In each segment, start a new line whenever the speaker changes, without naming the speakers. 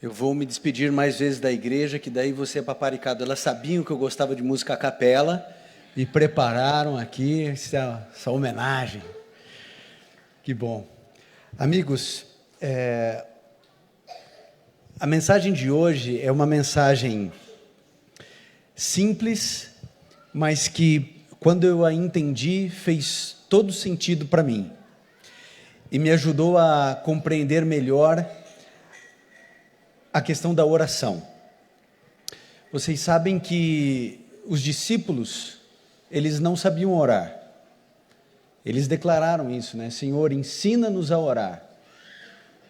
Eu vou me despedir mais vezes da igreja, que daí você é paparicado. Elas sabiam que eu gostava de música a capela e prepararam aqui essa homenagem. Que bom. Amigos, a mensagem de hoje é uma mensagem simples, mas que, quando eu a entendi, fez todo sentido para mim. E me ajudou a compreender melhor a questão da oração. Vocês sabem que os discípulos, eles não sabiam orar. Eles declararam isso, né? Senhor, ensina-nos a orar.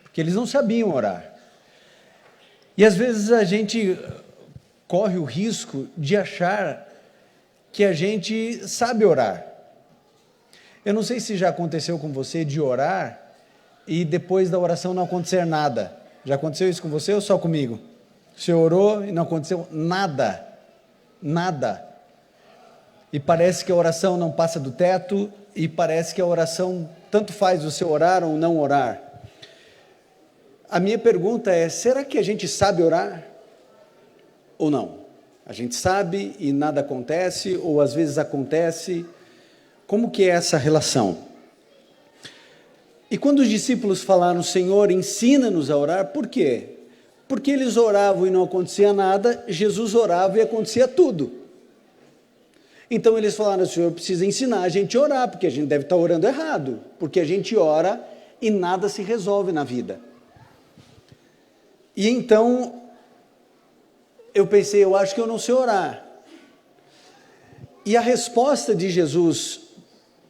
Porque eles não sabiam orar. E às vezes a gente corre o risco de achar que a gente sabe orar. Eu não sei se já aconteceu com você de orar e depois da oração não acontecer nada. Já aconteceu isso com você ou só comigo? Você orou e não aconteceu nada. Nada. E parece que a oração não passa do teto, e parece que a oração tanto faz você orar ou não orar. A minha pergunta é, será que a gente sabe orar? Ou não? A gente sabe e nada acontece, ou às vezes acontece. Como que é essa relação? E quando os discípulos falaram, Senhor, ensina-nos a orar, por quê? Porque eles oravam e não acontecia nada, Jesus orava e acontecia tudo. Então eles falaram, o Senhor precisa ensinar a gente a orar, porque a gente deve estar orando errado, porque a gente ora e nada se resolve na vida. E então, eu pensei, eu acho que eu não sei orar. E a resposta de Jesus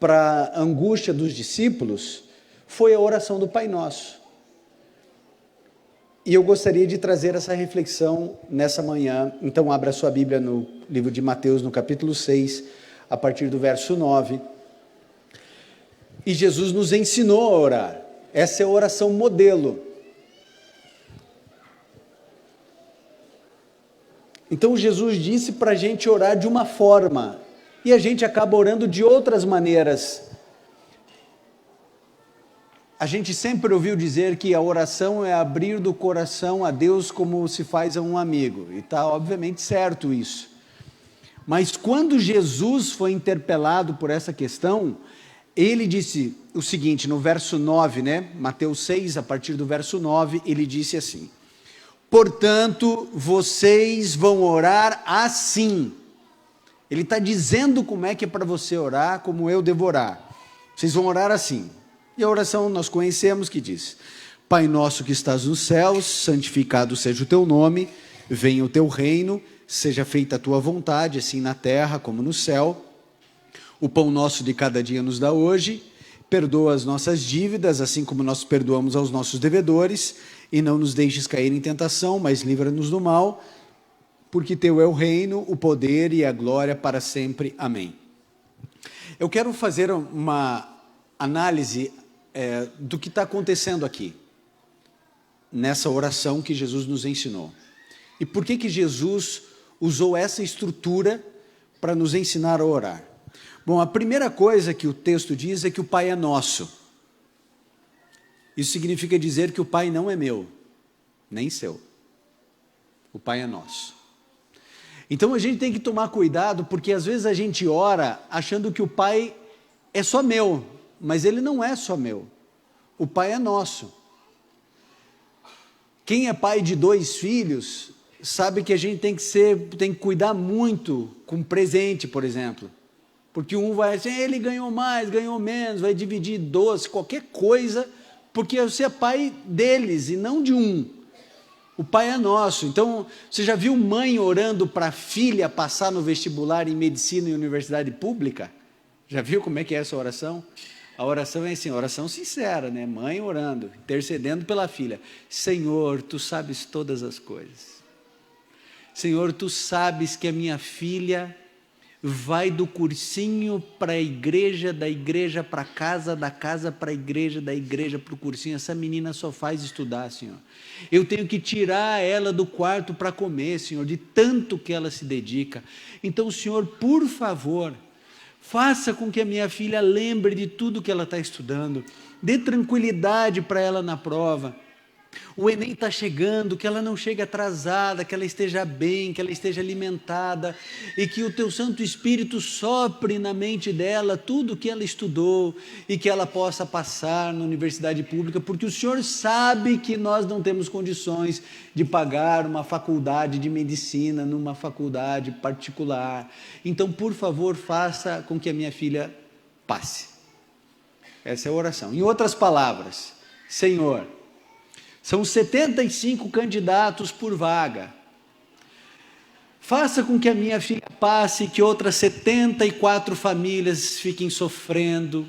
para a angústia dos discípulos foi a oração do Pai Nosso. E eu gostaria de trazer essa reflexão nessa manhã. Então abra sua Bíblia no livro de Mateus, no capítulo 6, a partir do verso 9. E Jesus nos ensinou a orar. Essa é a oração modelo. Então Jesus disse para a gente orar de uma forma, e a gente acaba orando de outras maneiras. A gente sempre ouviu dizer que a oração é abrir do coração a Deus como se faz a um amigo, e está obviamente certo isso. Mas quando Jesus foi interpelado por essa questão, ele disse o seguinte, no verso 9, Mateus 6, a partir do verso 9, ele disse assim, portanto, vocês vão orar assim. Ele está dizendo como é que é para você orar, como eu devo orar. Vocês vão orar assim. E a oração nós conhecemos que diz, Pai nosso que estás nos céus, santificado seja o teu nome, venha o teu reino, seja feita a tua vontade, assim na terra como no céu. O pão nosso de cada dia nos dá hoje, perdoa as nossas dívidas, assim como nós perdoamos aos nossos devedores, e não nos deixes cair em tentação, mas livra-nos do mal, porque teu é o reino, o poder e a glória para sempre. Amém. Eu quero fazer uma análise do que está acontecendo aqui, nessa oração que Jesus nos ensinou. E por que Jesus usou essa estrutura para nos ensinar a orar? Bom, a primeira coisa que o texto diz é que o Pai é nosso. Isso significa dizer que o Pai não é meu, nem seu. O Pai é nosso. Então a gente tem que tomar cuidado, porque às vezes a gente ora achando que o Pai é só meu, mas ele não é só meu. O Pai é nosso. Quem é pai de 2 filhos, sabe que a gente tem que cuidar muito com presente, por exemplo. Porque um vai assim, ele ganhou mais, ganhou menos, vai dividir doce, qualquer coisa, porque você é pai deles e não de um. O Pai é nosso. Então, você já viu mãe orando para a filha passar no vestibular em medicina e universidade pública? Já viu como é que é essa oração? A oração é assim, oração sincera, Mãe orando, intercedendo pela filha. Senhor, tu sabes todas as coisas. Senhor, tu sabes que a minha filha vai do cursinho para a igreja, da igreja para casa, da casa para a igreja, da igreja para o cursinho. Essa menina só faz estudar, Senhor. Eu tenho que tirar ela do quarto para comer, Senhor, de tanto que ela se dedica. Então, Senhor, por favor, faça com que a minha filha lembre de tudo que ela está estudando, dê tranquilidade para ela na prova. O Enem está chegando, que ela não chegue atrasada, que ela esteja bem, que ela esteja alimentada, e que o teu Santo Espírito sopre na mente dela tudo o que ela estudou, e que ela possa passar na universidade pública, porque o Senhor sabe que nós não temos condições de pagar uma faculdade de medicina numa faculdade particular. Então, por favor, faça com que a minha filha passe. Essa é a oração. Em outras palavras, Senhor, são 75 candidatos por vaga. Faça com que a minha filha passe e que outras 74 famílias fiquem sofrendo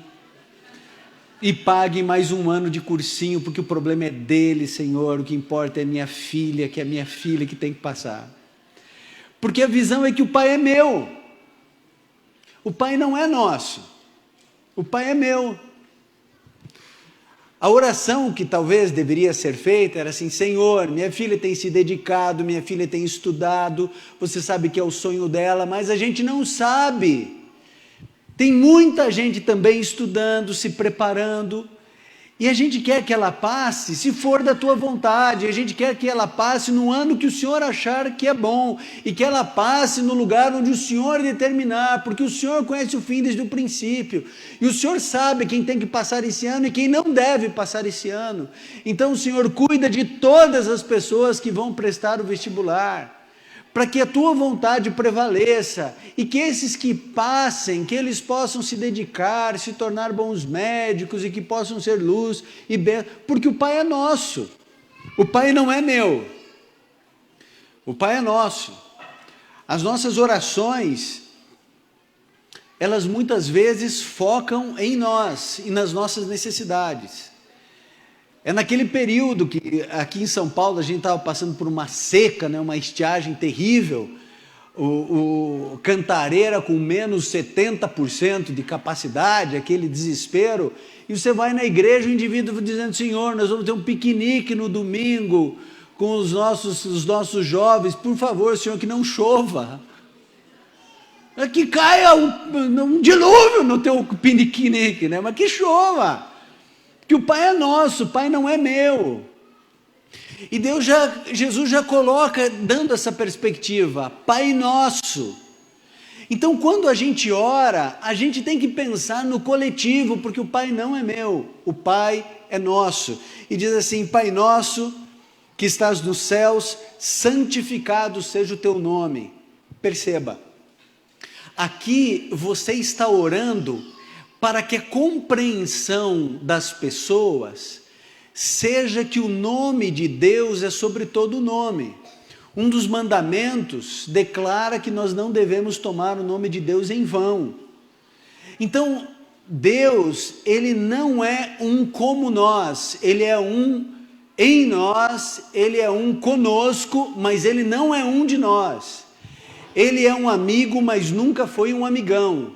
e paguem mais um ano de cursinho, porque o problema é dele, Senhor. O que importa é minha filha, que é minha filha que tem que passar. Porque a visão é que o Pai é meu. O Pai não é nosso. O Pai é meu. A oração que talvez deveria ser feita era assim: Senhor, minha filha tem se dedicado, minha filha tem estudado, você sabe que é o sonho dela, mas a gente não sabe. Tem muita gente também estudando, se preparando, e a gente quer que ela passe, se for da tua vontade, a gente quer que ela passe no ano que o Senhor achar que é bom, e que ela passe no lugar onde o Senhor determinar, porque o Senhor conhece o fim desde o princípio, e o Senhor sabe quem tem que passar esse ano e quem não deve passar esse ano. Então o Senhor cuida de todas as pessoas que vão prestar o vestibular, para que a tua vontade prevaleça, e que esses que passem, que eles possam se dedicar, se tornar bons médicos, e que possam ser luz e bem, porque o Pai é nosso, o Pai não é meu, o Pai é nosso. As nossas orações, elas muitas vezes focam em nós e nas nossas necessidades. É naquele período que aqui em São Paulo a gente estava passando por uma seca, né, uma estiagem terrível, o Cantareira com menos 70% de capacidade, aquele desespero, e você vai na igreja, o indivíduo dizendo: Senhor, nós vamos ter um piquenique no domingo com os nossos jovens, por favor, Senhor, que não chova, que caia um dilúvio no teu piquenique, né? Mas que chova, que o Pai é nosso, o Pai não é meu. E Jesus já coloca, dando essa perspectiva, Pai nosso. Então, quando a gente ora, a gente tem que pensar no coletivo, porque o Pai não é meu, o Pai é nosso. E diz assim: Pai nosso, que estás nos céus, santificado seja o teu nome. Perceba, aqui você está orando para que a compreensão das pessoas seja que o nome de Deus é sobre todo nome. Um dos mandamentos declara que nós não devemos tomar o nome de Deus em vão. Então, Deus, Ele não é um como nós, Ele é um em nós, Ele é um conosco, mas Ele não é um de nós. Ele é um amigo, mas nunca foi um amigão.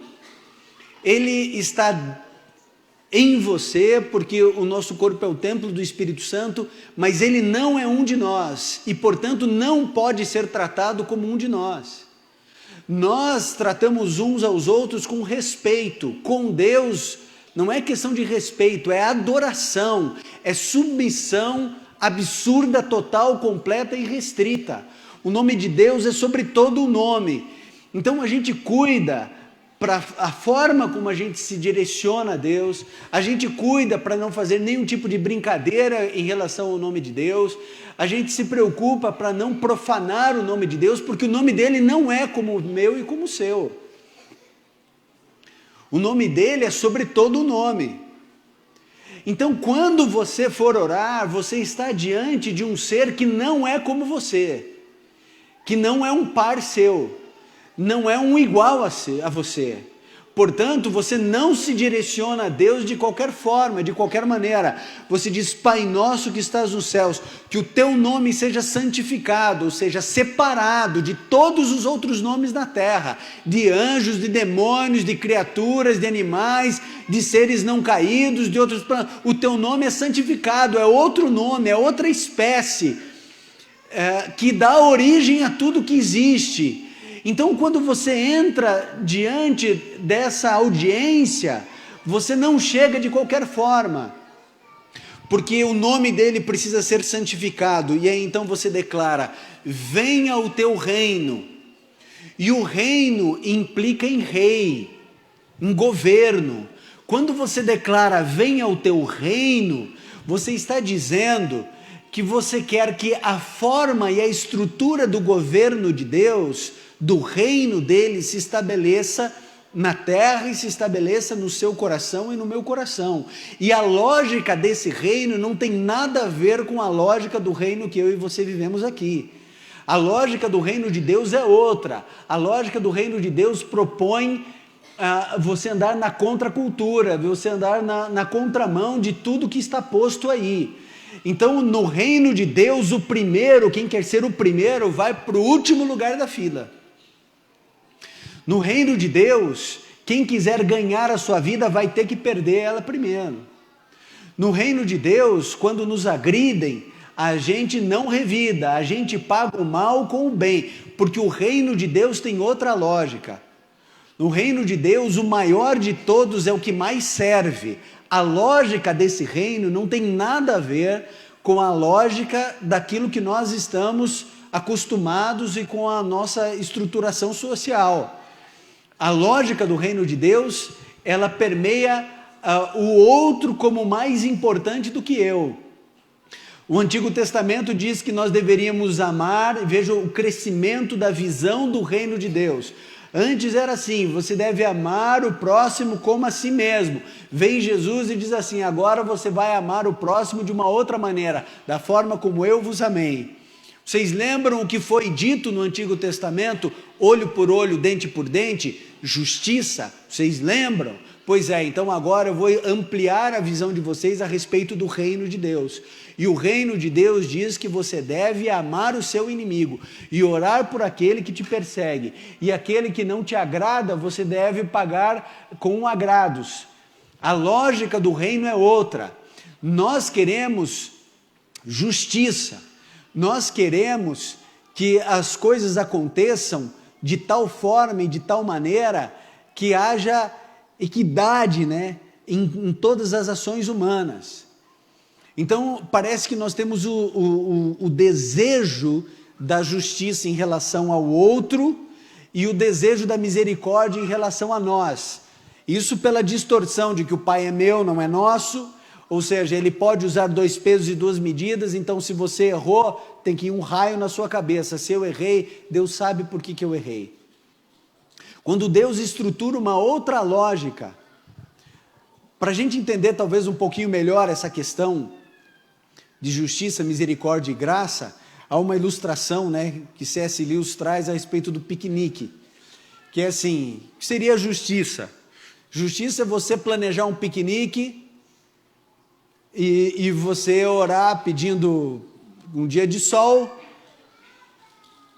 Ele está em você, porque o nosso corpo é o templo do Espírito Santo, mas ele não é um de nós, e portanto não pode ser tratado como um de nós. Nós tratamos uns aos outros com respeito. Com Deus não é questão de respeito, é adoração, é submissão absurda, total, completa e restrita. O nome de Deus é sobre todo o nome. Então a gente cuida para a forma como a gente se direciona a Deus, a gente cuida para não fazer nenhum tipo de brincadeira em relação ao nome de Deus, a gente se preocupa para não profanar o nome de Deus, porque o nome dele não é como o meu e como o seu. O nome dele é sobre todo o nome. Então, quando você for orar, você está diante de um ser que não é como você, que não é um par seu, não é um igual a você. Portanto, você não se direciona a Deus de qualquer forma, de qualquer maneira. Você diz: Pai nosso que estás nos céus, que o teu nome seja santificado, ou seja, separado de todos os outros nomes na terra, de anjos, de demônios, de criaturas, de animais, de seres não caídos, de outros planos. O teu nome é santificado, é outro nome, é outra espécie, que dá origem a tudo que existe. Então, quando você entra diante dessa audiência, você não chega de qualquer forma, porque o nome dele precisa ser santificado. E aí então você declara: venha o teu reino. E o reino implica em rei, em governo. Quando você declara venha o teu reino, você está dizendo que você quer que a forma e a estrutura do governo de Deus, do reino dele, se estabeleça na terra e se estabeleça no seu coração e no meu coração. E a lógica desse reino não tem nada a ver com a lógica do reino que eu e você vivemos aqui. A lógica do reino de Deus é outra. A lógica do reino de Deus propõe você andar na contracultura, você andar na contramão de tudo que está posto aí. Então, no reino de Deus, o primeiro, quem quer ser o primeiro, vai para o último lugar da fila. No reino de Deus, quem quiser ganhar a sua vida vai ter que perder ela primeiro. No reino de Deus, quando nos agridem, a gente não revida, a gente paga o mal com o bem, porque o reino de Deus tem outra lógica. No reino de Deus, o maior de todos é o que mais serve. A lógica desse reino não tem nada a ver com a lógica daquilo que nós estamos acostumados e com a nossa estruturação social. A lógica do reino de Deus, ela permeia o outro como mais importante do que eu. O Antigo Testamento diz que nós deveríamos amar, veja o crescimento da visão do reino de Deus. Antes era assim, você deve amar o próximo como a si mesmo. Vem Jesus e diz assim: agora você vai amar o próximo de uma outra maneira, da forma como eu vos amei. Vocês lembram o que foi dito no Antigo Testamento? Olho por olho, dente por dente, justiça. Vocês lembram? Pois é, então agora eu vou ampliar a visão de vocês a respeito do reino de Deus. E o reino de Deus diz que você deve amar o seu inimigo e orar por aquele que te persegue. E aquele que não te agrada, você deve pagar com agrados. A lógica do reino é outra. Nós queremos justiça. Nós queremos que as coisas aconteçam de tal forma e de tal maneira que haja equidade, em todas as ações humanas. Então, parece que nós temos o desejo da justiça em relação ao outro e o desejo da misericórdia em relação a nós. Isso pela distorção de que o Pai é meu, não é nosso, ou seja, ele pode usar 2 pesos e 2 medidas, então se você errou, tem que ir um raio na sua cabeça. Se eu errei, Deus sabe por que eu errei. Quando Deus estrutura uma outra lógica, para a gente entender talvez um pouquinho melhor essa questão de justiça, misericórdia e graça, há uma ilustração, que C.S. Lewis traz a respeito do piquenique, que é assim: o que seria justiça? Justiça é você planejar um piquenique e você orar pedindo um dia de sol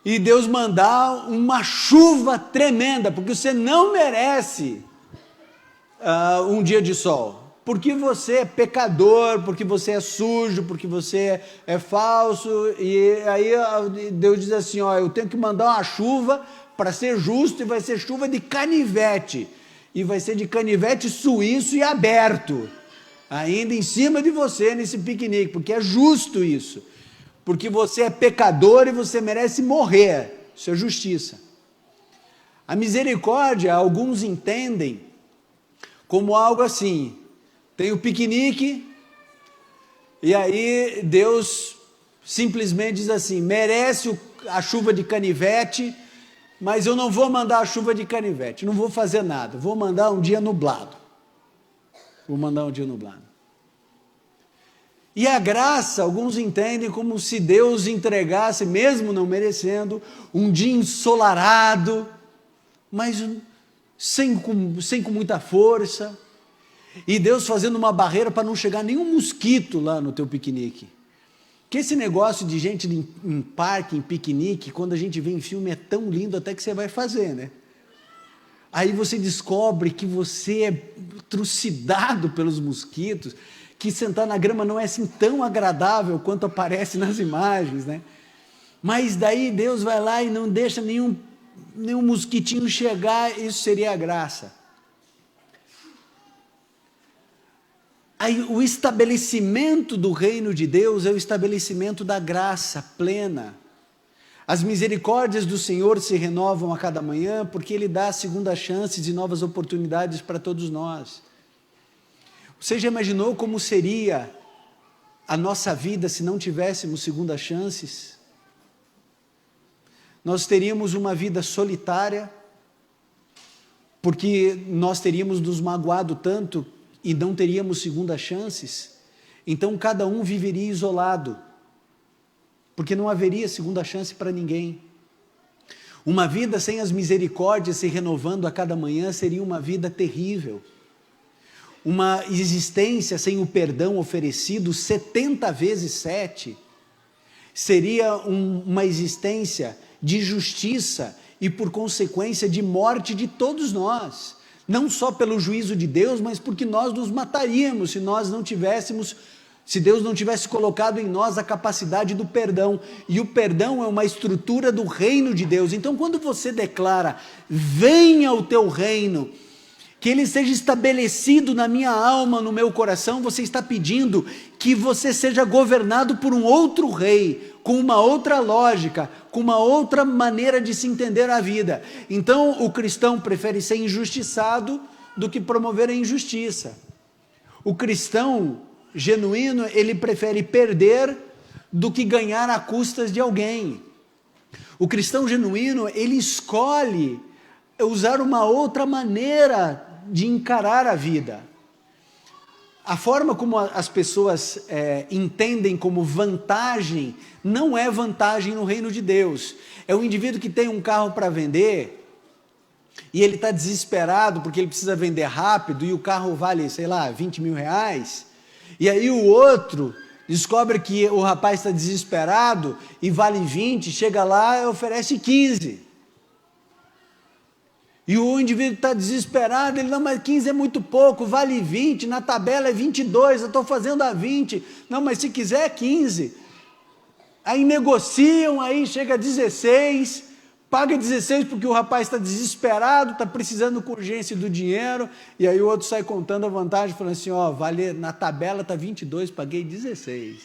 e Deus mandar uma chuva tremenda, porque você não merece um dia de sol. Porque você é pecador, porque você é sujo, porque você é falso, e aí Deus diz assim: eu tenho que mandar uma chuva para ser justo, e vai ser chuva de canivete, e vai ser de canivete suíço e aberto, ainda em cima de você nesse piquenique, porque é justo isso, porque você é pecador e você merece morrer. Isso é justiça. A misericórdia, alguns entendem como algo assim: tem o piquenique, e aí Deus simplesmente diz assim: merece a chuva de canivete, mas eu não vou mandar a chuva de canivete, não vou fazer nada, vou mandar um dia nublado. E a graça, alguns entendem como se Deus entregasse, mesmo não merecendo, um dia ensolarado, mas sem com muita força, e Deus fazendo uma barreira para não chegar nenhum mosquito lá no teu piquenique. Que esse negócio de gente em parque, em piquenique, quando a gente vê em filme, é tão lindo até que você vai fazer, Aí você descobre que você é trucidado pelos mosquitos, que sentar na grama não é assim tão agradável quanto aparece nas imagens, Mas daí Deus vai lá e não deixa nenhum mosquitinho chegar. Isso seria a graça. Aí, o estabelecimento do reino de Deus é o estabelecimento da graça plena. As misericórdias do Senhor se renovam a cada manhã, porque Ele dá segundas chances e novas oportunidades para todos nós. Você já imaginou como seria a nossa vida se não tivéssemos segundas chances? Nós teríamos uma vida solitária, porque nós teríamos nos magoado tanto e não teríamos segundas chances. Então cada um viveria isolado, porque não haveria segunda chance para ninguém. Uma vida sem as misericórdias se renovando a cada manhã seria uma vida terrível. Uma existência sem o perdão oferecido 70 vezes 7 seria uma existência de justiça e, por consequência, de morte de todos nós. Não só pelo juízo de Deus, mas porque nós nos mataríamos se Deus não tivesse colocado em nós a capacidade do perdão. E o perdão é uma estrutura do reino de Deus. Então, quando você declara, venha o teu reino, que ele seja estabelecido na minha alma, no meu coração, você está pedindo que você seja governado por um outro rei, com uma outra lógica, com uma outra maneira de se entender a vida. Então, o cristão prefere ser injustiçado do que promover a injustiça. O cristão genuíno, ele prefere perder do que ganhar a custas de alguém. O cristão genuíno, ele escolhe usar uma outra maneira de encarar a vida. A forma como as pessoas entendem como vantagem, não é vantagem no reino de Deus. É um indivíduo que tem um carro para vender, e ele está desesperado porque ele precisa vender rápido, e o carro vale, sei lá, 20 mil reais, e aí o outro descobre que o rapaz está desesperado, e vale 20, chega lá e oferece 15. E o indivíduo está desesperado, ele, não, mas 15 é muito pouco, vale 20, na tabela é 22, eu estou fazendo a 20, não, mas se quiser é 15. Aí negociam, aí chega a 16, paga 16 porque o rapaz está desesperado, está precisando com urgência do dinheiro, e aí o outro sai contando a vantagem, falando assim, ó, vale, na tabela está 22, paguei 16.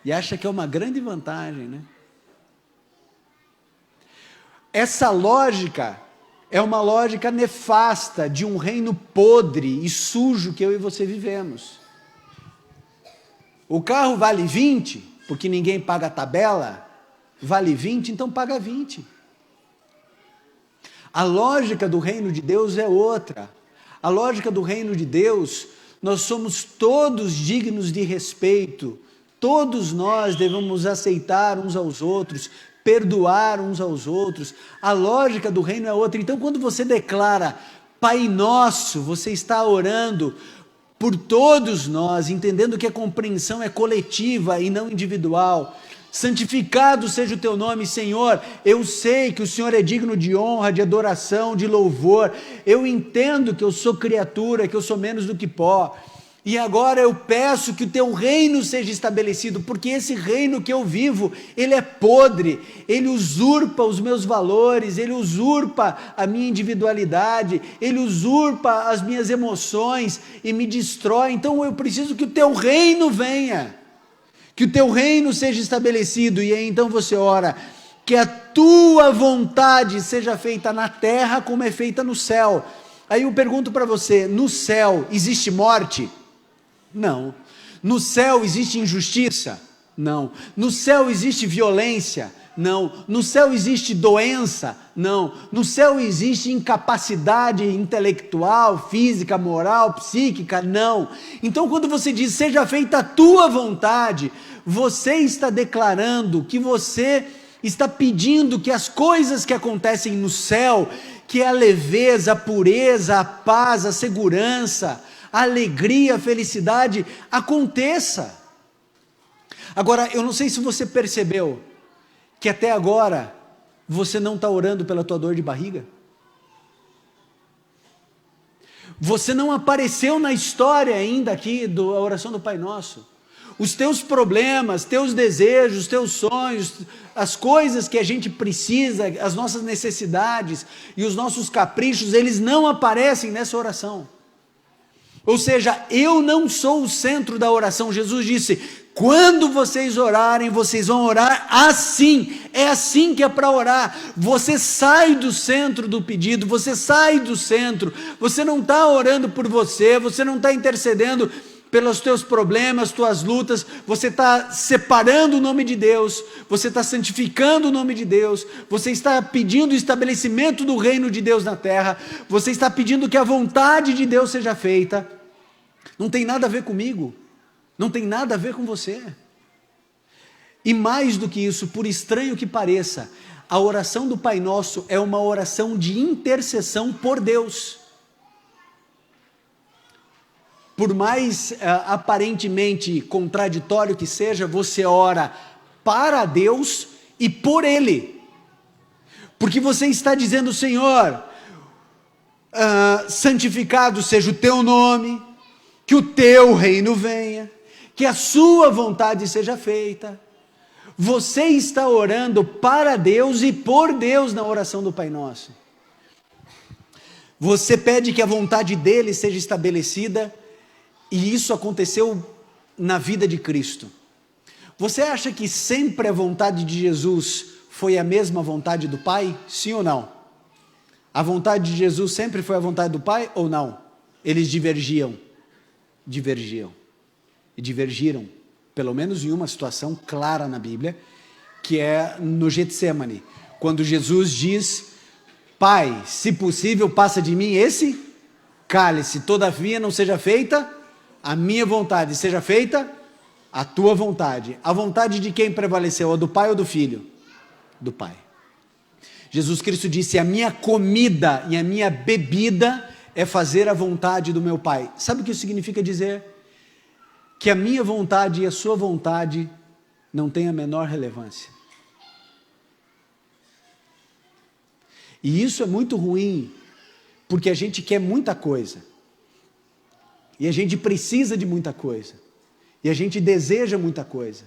E acha que é uma grande vantagem, né? Essa lógica é uma lógica nefasta de um reino podre e sujo que eu e você vivemos. O carro vale 20, porque ninguém paga a tabela, vale 20, então paga 20. A lógica do reino de Deus é outra. A lógica do reino de Deus, nós somos todos dignos de respeito, todos nós devemos aceitar uns aos outros, perdoar uns aos outros. A lógica do reino é outra. Então, quando você declara Pai Nosso, você está orando por todos nós, entendendo que a compreensão é coletiva e não individual. Santificado seja o teu nome, Senhor. Eu sei que o Senhor é digno de honra, de adoração, de louvor. Eu entendo que eu sou criatura, que eu sou menos do que pó. E agora eu peço que o teu reino seja estabelecido, porque esse reino que eu vivo, ele é podre, ele usurpa os meus valores, ele usurpa a minha individualidade, ele usurpa as minhas emoções e me destrói. Então eu preciso que o teu reino venha, que o teu reino seja estabelecido. E aí então você ora, que a tua vontade seja feita na terra como é feita no céu. Aí eu pergunto para você, no céu existe morte? Não. No céu existe injustiça? Não. No céu existe violência? Não. No céu existe doença? Não. No céu existe incapacidade intelectual, física, moral, psíquica? Não. Então, quando você diz, seja feita a tua vontade, você está declarando que você está pedindo que as coisas que acontecem no céu, que é a leveza, a pureza, a paz, a segurança, a alegria, a felicidade, aconteça. Agora, eu não sei se você percebeu, que até agora, você não está orando pela tua dor de barriga? Você não apareceu na história ainda aqui, da oração do Pai Nosso. Os teus problemas, teus desejos, teus sonhos, as coisas que a gente precisa, as nossas necessidades e os nossos caprichos, eles não aparecem nessa oração. Ou seja, eu não sou o centro da oração. Jesus disse: quando vocês orarem, vocês vão orar assim. É assim que é para orar. Você sai do centro do pedido, você sai do centro. Você não está orando por você, você não está intercedendo pelos teus problemas, tuas lutas. Você está separando o nome de Deus, você está santificando o nome de Deus, você está pedindo o estabelecimento do reino de Deus na terra, você está pedindo que a vontade de Deus seja feita. Não tem nada a ver comigo, não tem nada a ver com você. E mais do que isso, por estranho que pareça, a oração do Pai Nosso é uma oração de intercessão por Deus. Por mais aparentemente contraditório que seja, você ora para Deus e por Ele, porque você está dizendo: Senhor, santificado seja o teu nome, que o teu reino venha, que a sua vontade seja feita. Você está orando para Deus e por Deus na oração do Pai Nosso. Você pede que a vontade dele seja estabelecida, e isso aconteceu na vida de Cristo. Você acha que sempre a vontade de Jesus foi a mesma vontade do Pai? Sim ou não? A vontade de Jesus sempre foi a vontade do Pai ou não? Eles divergiam. E divergiram, pelo menos em uma situação clara na Bíblia, que é no Getsêmani, quando Jesus diz: Pai, se possível, passa de mim esse cálice, todavia não seja feita a minha vontade, seja feita a tua vontade. A vontade de quem prevaleceu? A do Pai ou do Filho? Do Pai. Jesus Cristo disse: a minha comida e a minha bebida é fazer a vontade do meu Pai. Sabe o que isso significa dizer? Que a minha vontade e a sua vontade não têm a menor relevância. E isso é muito ruim, porque a gente quer muita coisa, e a gente precisa de muita coisa, e a gente deseja muita coisa.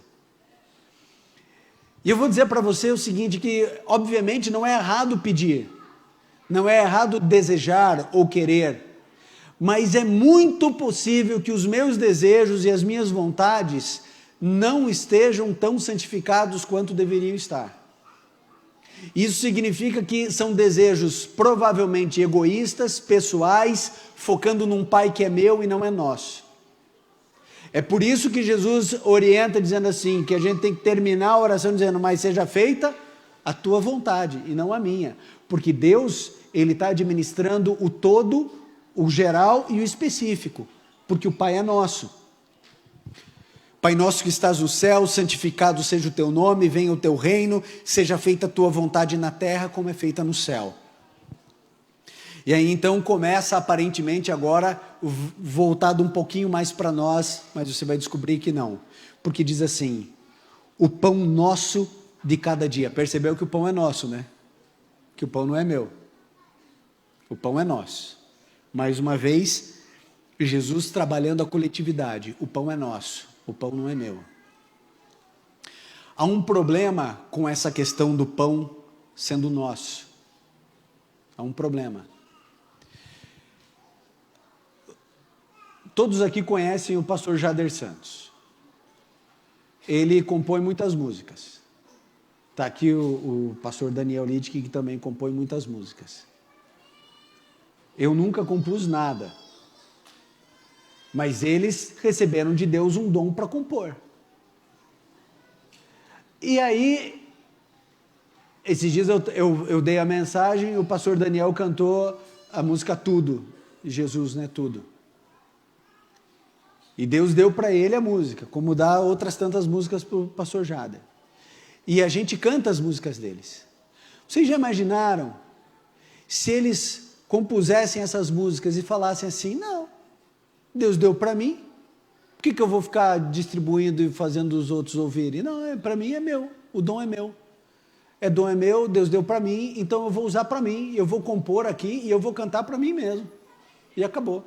E eu vou dizer para você o seguinte, que obviamente não é errado pedir, não é errado desejar ou querer, mas é muito possível que os meus desejos e as minhas vontades não estejam tão santificados quanto deveriam estar. Isso significa que são desejos provavelmente egoístas, pessoais, focando num Pai que é meu e não é nosso. É por isso que Jesus orienta dizendo assim, que a gente tem que terminar a oração dizendo: mas seja feita a tua vontade e não a minha, porque Deus, Ele está administrando o todo, o geral e o específico, porque o Pai é nosso. Pai nosso que estás no céu, santificado seja o teu nome, venha o teu reino, seja feita a tua vontade na terra como é feita no céu. E aí então começa aparentemente agora voltado um pouquinho mais para nós, mas você vai descobrir que não, porque diz assim: o pão nosso de cada dia. Percebeu que o pão é nosso, né? Que o pão não é meu, o pão é nosso. Mais uma vez, Jesus trabalhando a coletividade: o pão é nosso, o pão não é meu. Há um problema com essa questão do pão sendo nosso. Há um problema. Todos aqui conhecem o pastor Jader Santos. Ele compõe muitas músicas. Está aqui o pastor Daniel Littke, que também compõe muitas músicas. Eu nunca compus nada, mas eles receberam de Deus um dom para compor. E aí, esses dias eu dei a mensagem e o pastor Daniel cantou a música Tudo, Jesus, né, Tudo. E Deus deu para ele a música, como dá outras tantas músicas para o pastor Jader. E a gente canta as músicas deles. Vocês já imaginaram se eles compusessem essas músicas e falassem assim: não, Deus deu para mim, por que eu vou ficar distribuindo e fazendo os outros ouvirem? Não, para mim é meu, o dom é meu. O dom é meu, Deus deu para mim, então eu vou usar para mim, eu vou compor aqui e eu vou cantar para mim mesmo. E acabou.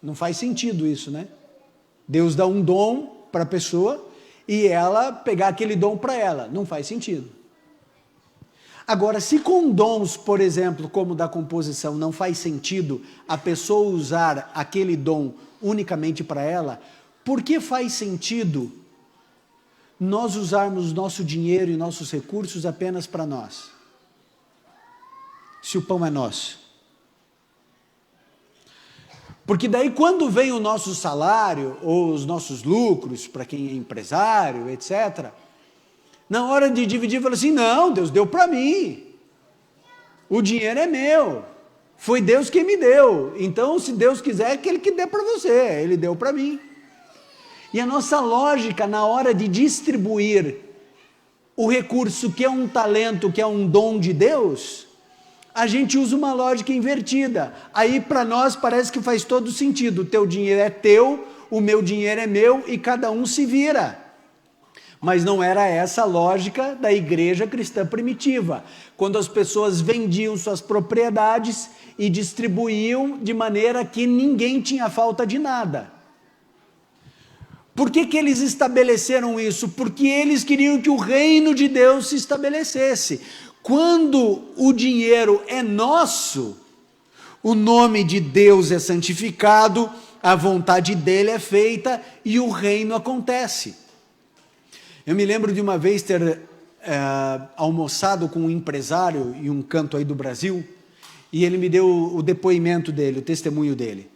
Não faz sentido isso, né? Deus dá um dom para a pessoa e ela pegar aquele dom para ela. Não faz sentido. Agora, se com dons, por exemplo, como da composição, não faz sentido a pessoa usar aquele dom unicamente para ela, por que faz sentido nós usarmos nosso dinheiro e nossos recursos apenas para nós? Se o pão é nosso. Porque daí quando vem o nosso salário, ou os nossos lucros, para quem é empresário, etc., na hora de dividir, fala assim, não, Deus deu para mim, o dinheiro é meu, foi Deus quem me deu, então se Deus quiser, é aquele que dê para você, Ele deu para mim. E a nossa lógica na hora de distribuir o recurso que é um talento, que é um dom de Deus, a gente usa uma lógica invertida. Aí para nós parece que faz todo sentido, o teu dinheiro é teu, o meu dinheiro é meu e cada um se vira. Mas não era essa a lógica da igreja cristã primitiva, quando as pessoas vendiam suas propriedades e distribuíam de maneira que ninguém tinha falta de nada. Por que que eles estabeleceram isso? Porque eles queriam que o reino de Deus se estabelecesse. Quando o dinheiro é nosso, o nome de Deus é santificado, a vontade dele é feita e o reino acontece. Eu me lembro de uma vez ter almoçado com um empresário em um canto aí do Brasil, e ele me deu o depoimento dele, o testemunho dele.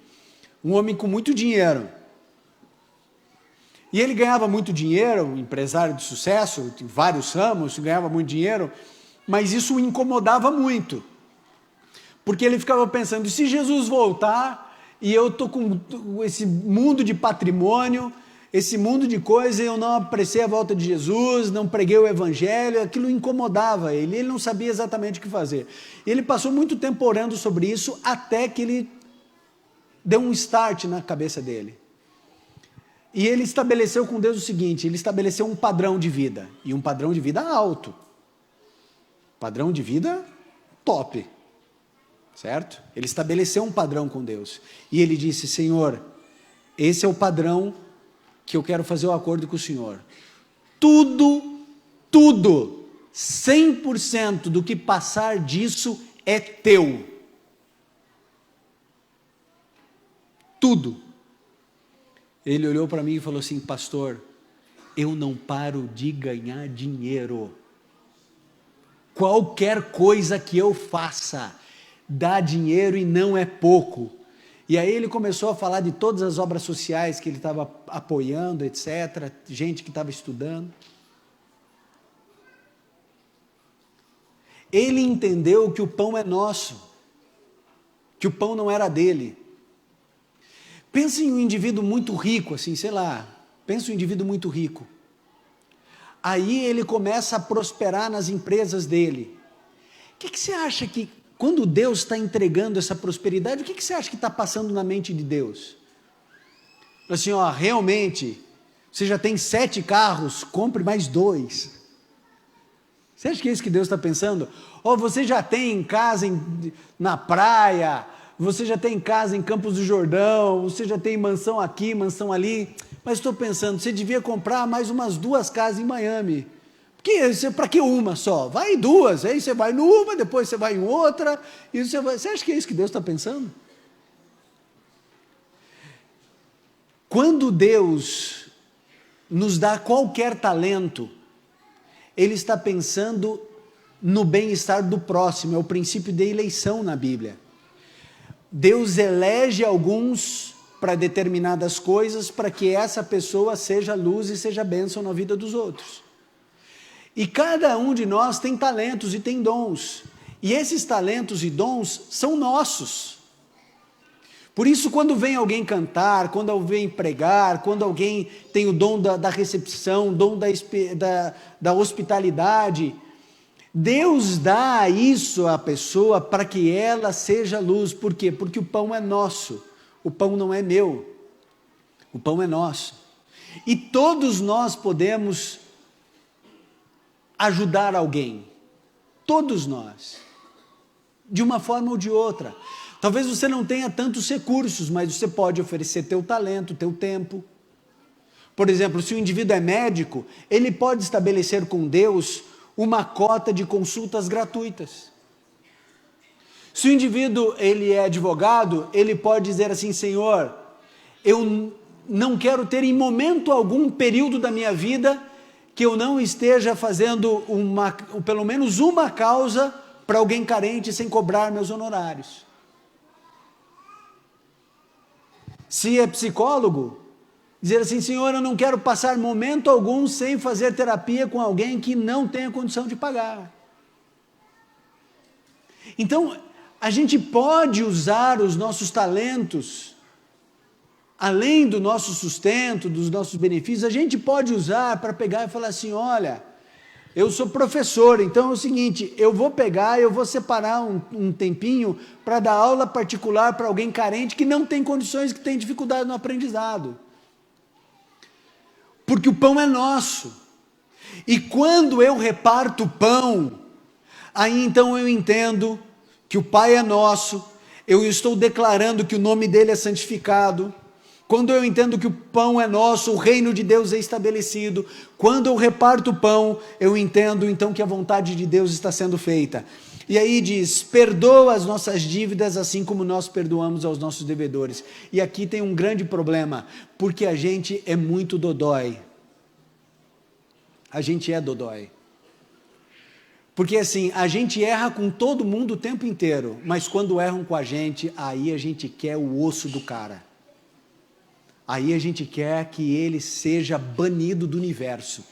Um homem com muito dinheiro. E ele ganhava muito dinheiro, um empresário de sucesso, em vários ramos, ganhava muito dinheiro, mas isso o incomodava muito. Porque ele ficava pensando, e se Jesus voltar, e eu estou com esse mundo de patrimônio, esse mundo de coisas, eu não apreciei a volta de Jesus, não preguei o evangelho, aquilo incomodava ele não sabia exatamente o que fazer. Ele passou muito tempo orando sobre isso, até que ele deu um start na cabeça dele. E ele estabeleceu com Deus o seguinte, ele estabeleceu um padrão de vida, e um padrão de vida alto. Padrão de vida top, certo? Ele estabeleceu um padrão com Deus, e ele disse, Senhor, esse é o padrão que eu quero fazer o acordo com o Senhor. Tudo, 100% do que passar disso é teu. Tudo. Ele olhou para mim e falou assim, pastor, eu não paro de ganhar dinheiro. Qualquer coisa que eu faça, dá dinheiro e não é pouco. E aí ele começou a falar de todas as obras sociais que ele estava apoiando, etc., gente que estava estudando. Ele entendeu que o pão é nosso, que o pão não era dele. Pensa em um indivíduo muito rico, assim, sei lá, pensa em um indivíduo muito rico. Aí ele começa a prosperar nas empresas dele. O que você acha que, quando Deus está entregando essa prosperidade, o que você acha que está passando na mente de Deus? Assim, ó, realmente, você já tem 7 carros, compre mais 2. Você acha que é isso que Deus está pensando? Ó, você já tem casa na praia, você já tem casa em Campos do Jordão, você já tem mansão aqui, mansão ali, mas estou pensando, você devia comprar mais umas 2 casas em Miami. Para que uma só? Vai em 2, aí você vai numa, depois você vai em outra, e você acha que é isso que Deus está pensando? Quando Deus nos dá qualquer talento, Ele está pensando no bem-estar do próximo, é o princípio da eleição na Bíblia. Deus elege alguns para determinadas coisas, para que essa pessoa seja luz e seja bênção na vida dos outros. E cada um de nós tem talentos e tem dons. E esses talentos e dons são nossos. Por isso, quando vem alguém cantar, quando alguém pregar, quando alguém tem o dom da recepção, o dom da hospitalidade, Deus dá isso à pessoa para que ela seja luz. Por quê? Porque o pão é nosso. O pão não é meu. O pão é nosso. E todos nós podemos ajudar alguém, todos nós, de uma forma ou de outra. Talvez você não tenha tantos recursos, mas você pode oferecer teu talento, teu tempo. Por exemplo, se o indivíduo é médico, ele pode estabelecer com Deus uma cota de consultas gratuitas. Se o indivíduo ele é advogado, ele pode dizer assim: Senhor, eu não quero ter em momento algum período da minha vida que eu não esteja fazendo pelo menos uma causa para alguém carente sem cobrar meus honorários. Se é psicólogo, dizer assim: Senhor, eu não quero passar momento algum sem fazer terapia com alguém que não tenha condição de pagar. Então, a gente pode usar os nossos talentos, além do nosso sustento, dos nossos benefícios, a gente pode usar para pegar e falar assim: olha, eu sou professor, então é o seguinte, eu vou separar um tempinho para dar aula particular para alguém carente que não tem condições, que tem dificuldade no aprendizado. Porque o pão é nosso. E quando eu reparto o pão, aí então eu entendo que o Pai é nosso, eu estou declarando que o nome dele é santificado. Quando eu entendo que o pão é nosso, o reino de Deus é estabelecido. Quando eu reparto o pão, eu entendo então que a vontade de Deus está sendo feita. E aí diz: perdoa as nossas dívidas assim como nós perdoamos aos nossos devedores. E aqui tem um grande problema, porque a gente é muito dodói. A gente é dodói. Porque assim, a gente erra com todo mundo o tempo inteiro, mas quando erram com a gente, aí a gente quer o osso do cara. Aí a gente quer que ele seja banido do universo.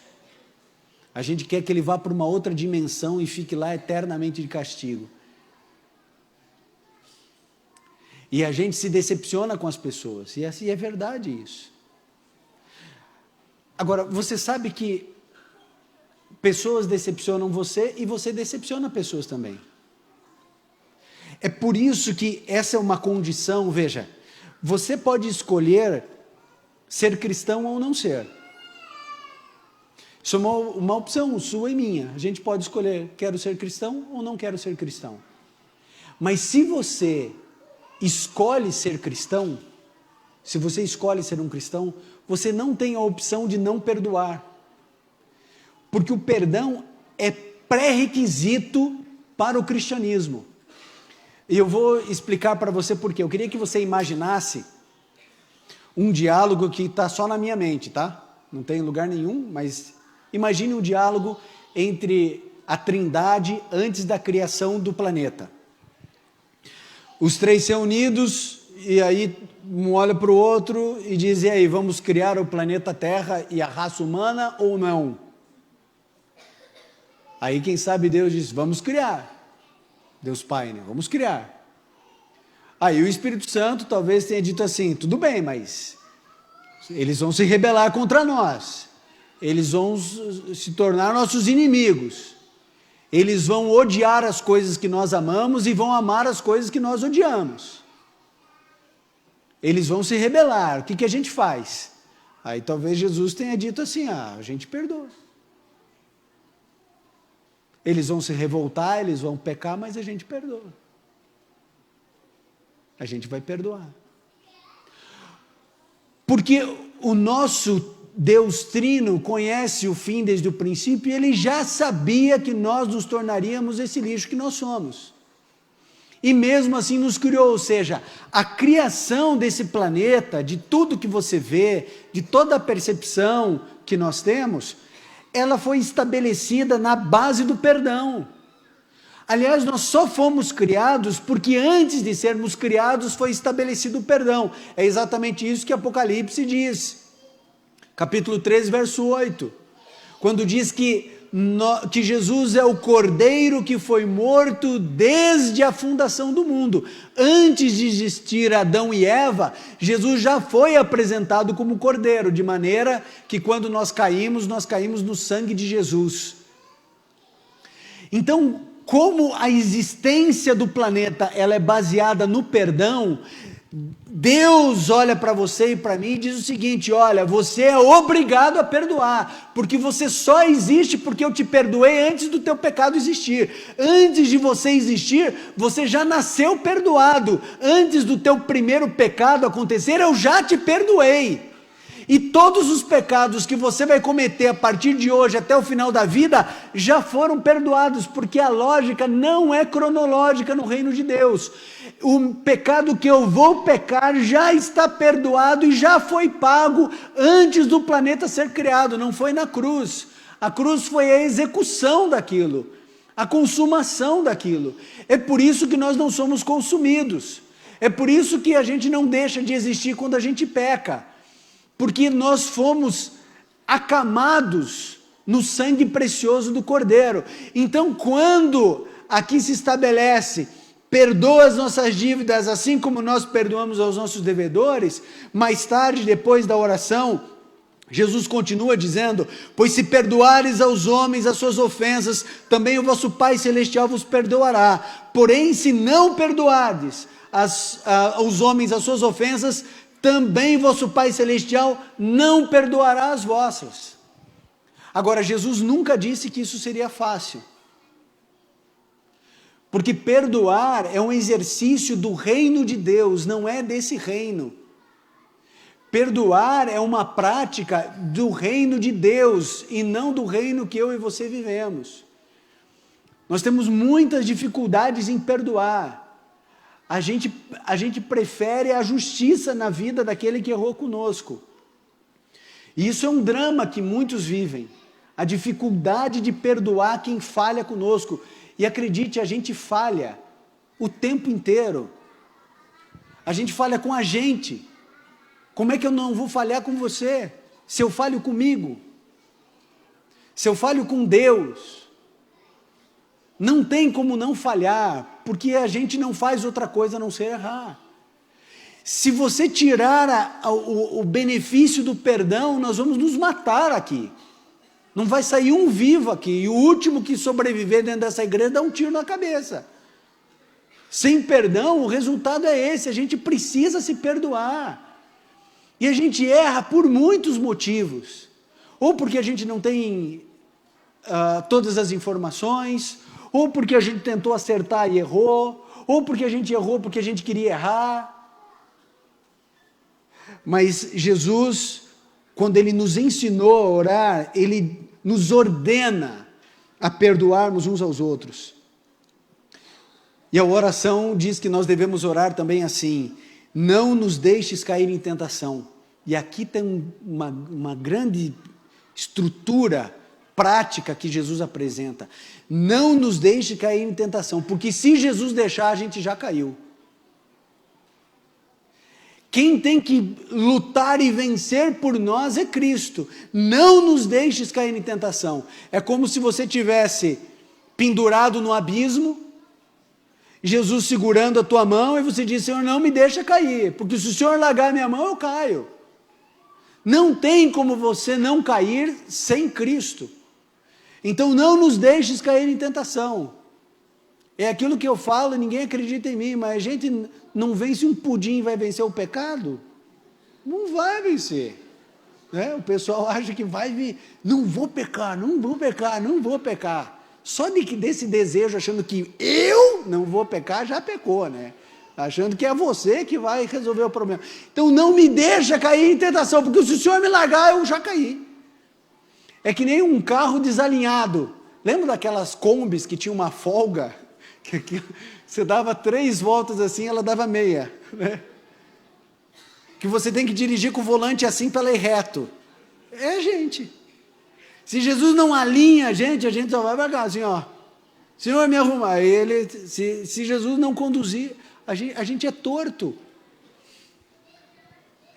A gente quer que ele vá para uma outra dimensão e fique lá eternamente de castigo. E a gente se decepciona com as pessoas, e assim é verdade isso. Agora, você sabe que pessoas decepcionam você e você decepciona pessoas também. É por isso que essa é uma condição, veja, você pode escolher ser cristão ou não ser. Isso é uma opção sua e minha. A gente pode escolher, quero ser cristão ou não quero ser cristão. Mas se você escolhe ser cristão, se você escolhe ser um cristão, você não tem a opção de não perdoar. Porque o perdão é pré-requisito para o cristianismo. E eu vou explicar para você por quê. Eu queria que você imaginasse um diálogo que está só na minha mente, tá? Não tem lugar nenhum, mas imagine um diálogo entre a Trindade antes da criação do planeta. Os três reunidos, e aí um olha para o outro e diz: e aí, vamos criar o planeta Terra e a raça humana ou não? Aí quem sabe Deus diz: vamos criar. Deus Pai, né? Vamos criar. Aí o Espírito Santo talvez tenha dito assim: tudo bem, mas eles vão se rebelar contra nós, eles vão se tornar nossos inimigos, eles vão odiar as coisas que nós amamos e vão amar as coisas que nós odiamos, eles vão se rebelar, o que a gente faz? Aí talvez Jesus tenha dito assim: a gente perdoa. Eles vão se revoltar, eles vão pecar, mas a gente perdoa. A gente vai perdoar. Porque o nosso Deus Trino conhece o fim desde o princípio e Ele já sabia que nós nos tornaríamos esse lixo que nós somos. E mesmo assim nos criou, ou seja, a criação desse planeta, de tudo que você vê, de toda a percepção que nós temos, ela foi estabelecida na base do perdão. Aliás, nós só fomos criados porque antes de sermos criados foi estabelecido o perdão. É exatamente isso que Apocalipse diz. Capítulo 13, verso 8. Quando diz que Jesus é o Cordeiro que foi morto desde a fundação do mundo. Antes de existir Adão e Eva, Jesus já foi apresentado como Cordeiro, de maneira que quando nós caímos no sangue de Jesus. Então, como a existência do planeta ela é baseada no perdão, Deus olha para você e para mim e diz o seguinte: olha, você é obrigado a perdoar, porque você só existe porque eu te perdoei antes do teu pecado existir. Antes de você existir, você já nasceu perdoado. Antes do teu primeiro pecado acontecer, eu já te perdoei. E todos os pecados que você vai cometer a partir de hoje até o final da vida já foram perdoados, porque a lógica não é cronológica no reino de Deus. O pecado que eu vou pecar já está perdoado e já foi pago antes do planeta ser criado, não foi na cruz. A cruz foi a execução daquilo, a consumação daquilo. É por isso que nós não somos consumidos. É por isso que a gente não deixa de existir quando a gente peca. Porque nós fomos acamados no sangue precioso do Cordeiro. Então, quando aqui se estabelece, perdoa as nossas dívidas, assim como nós perdoamos aos nossos devedores, mais tarde, depois da oração, Jesus continua dizendo: pois se perdoares aos homens as suas ofensas, também o vosso Pai Celestial vos perdoará. Porém, se não perdoardes aos homens as suas ofensas, também vosso Pai Celestial não perdoará as vossas. Agora, Jesus nunca disse que isso seria fácil. Porque perdoar é um exercício do reino de Deus, não é desse reino. Perdoar é uma prática do reino de Deus e não do reino que eu e você vivemos. Nós temos muitas dificuldades em perdoar. A gente prefere a justiça na vida daquele que errou conosco. E isso é um drama que muitos vivem. A dificuldade de perdoar quem falha conosco. E acredite, a gente falha o tempo inteiro. A gente falha com a gente. Como é que eu não vou falhar com você? Se eu falho comigo? Se eu falho com Deus? Não tem como não falhar, porque a gente não faz outra coisa a não ser errar. Se você tirar o benefício do perdão, nós vamos nos matar aqui. Não vai sair um vivo aqui, e o último que sobreviver dentro dessa igreja dá um tiro na cabeça. Sem perdão, o resultado é esse, a gente precisa se perdoar. E a gente erra por muitos motivos. Ou porque a gente não tem todas as informações, ou porque a gente tentou acertar e errou, ou porque a gente errou porque a gente queria errar. Mas Jesus, quando Ele nos ensinou a orar, Ele nos ordena a perdoarmos uns aos outros. E a oração diz que nós devemos orar também assim: não nos deixes cair em tentação. E aqui tem uma grande estrutura prática que Jesus apresenta. Não nos deixe cair em tentação, porque se Jesus deixar, a gente já caiu. Quem tem que lutar e vencer por nós é Cristo. Não nos deixes cair em tentação. É como se você tivesse pendurado no abismo, Jesus segurando a tua mão, e você diz: Senhor, não me deixa cair, porque se o Senhor largar a minha mão, eu caio. Não tem como você não cair sem Cristo. Então não nos deixes cair em tentação. É aquilo que eu falo e ninguém acredita em mim, mas a gente não vence um pudim e vai vencer o pecado? Não vai vencer. Né? O pessoal acha que vai vir, não vou pecar, não vou pecar, não vou pecar. Só desse desejo, achando que eu não vou pecar, já pecou, né? Achando que é você que vai resolver o problema. Então não me deixa cair em tentação, porque se o Senhor me largar, eu já caí. É que nem um carro desalinhado. Lembra daquelas Kombis que tinha uma folga? Que você dava 3 voltas assim, ela dava meia. Né? Que você tem que dirigir com o volante assim para ela ir reto. É a gente. Se Jesus não alinha a gente só vai para cá assim, ó. Senhor, me arruma. Se Jesus não conduzir, a gente é torto.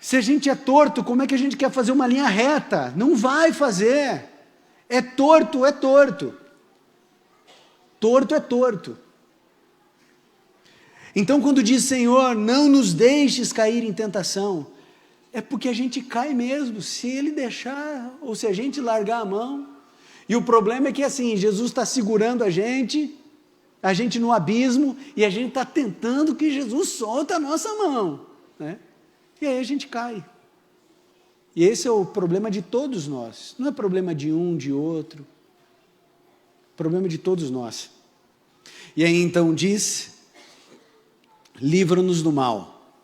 Se a gente é torto, como é que a gente quer fazer uma linha reta? Não vai fazer. É torto, é torto. Torto é torto. Então, quando diz, Senhor, não nos deixes cair em tentação, é porque a gente cai mesmo, se Ele deixar, ou se a gente largar a mão. E o problema é que assim, Jesus está segurando a gente no abismo, e a gente está tentando que Jesus solte a nossa mão, né? E aí a gente cai. E esse é o problema de todos nós. Não é problema de um, de outro. Problema de todos nós. E aí então diz: livra-nos do mal.